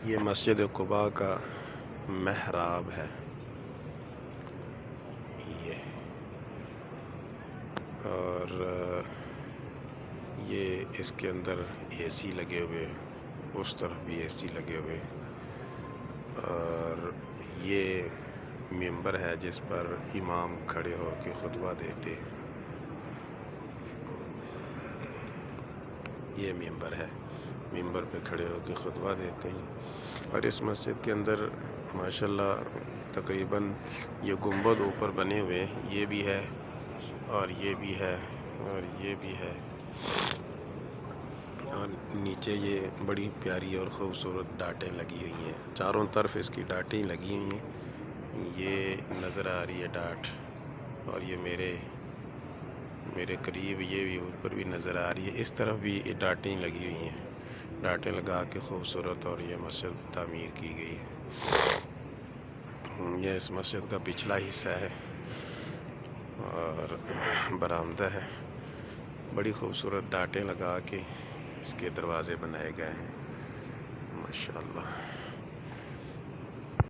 یہ مسجد قباء کا محراب ہے، یہ اور یہ اس کے اندر اے سی لگے ہوئے، اس طرف بھی اے سی لگے ہوئے، اور یہ ممبر ہے جس پر امام کھڑے ہو کے خطبہ دیتے ہیں۔ یہ ممبر ہے، ممبر پہ کھڑے ہو کے خطبہ دیتے ہیں۔ اور اس مسجد کے اندر ماشاءاللہ تقریباً یہ گنبد اوپر بنے ہوئے ہیں، یہ بھی ہے اور یہ بھی ہے اور یہ بھی ہے، اور نیچے یہ بڑی پیاری اور خوبصورت ڈاٹیں لگی ہوئی ہیں، چاروں طرف اس کی ڈاٹیں لگی ہوئی ہیں۔ یہ نظر آ رہی ہے ڈاٹ، اور یہ میرے قریب یہ بھی اوپر بھی نظر آ رہی ہے، اس طرف بھی ڈاٹیں لگی ہوئی ہیں، ڈاٹیں لگا کے خوبصورت اور یہ مسجد تعمیر کی گئی ہے۔ یہ اس مسجد کا پچھلا حصہ ہے اور برآمدہ ہے، بڑی خوبصورت ڈاٹیں لگا کے اس کے دروازے بنائے گئے ہیں، ماشاءاللہ۔